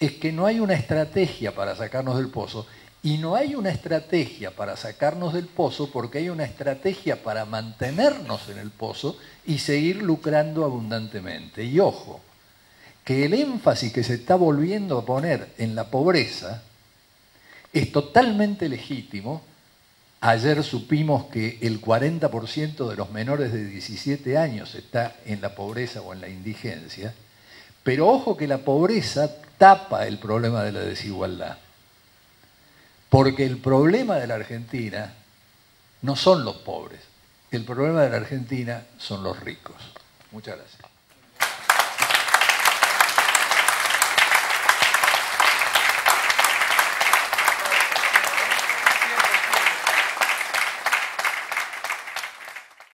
Es que no hay una estrategia para sacarnos del pozo. Y no hay una estrategia para sacarnos del pozo porque hay una estrategia para mantenernos en el pozo y seguir lucrando abundantemente. Y ojo, que el énfasis que se está volviendo a poner en la pobreza es totalmente legítimo. Ayer supimos que el 40% de los menores de 17 años está en la pobreza o en la indigencia, pero ojo que la pobreza tapa el problema de la desigualdad. Porque el problema de la Argentina no son los pobres, el problema de la Argentina son los ricos. Muchas gracias.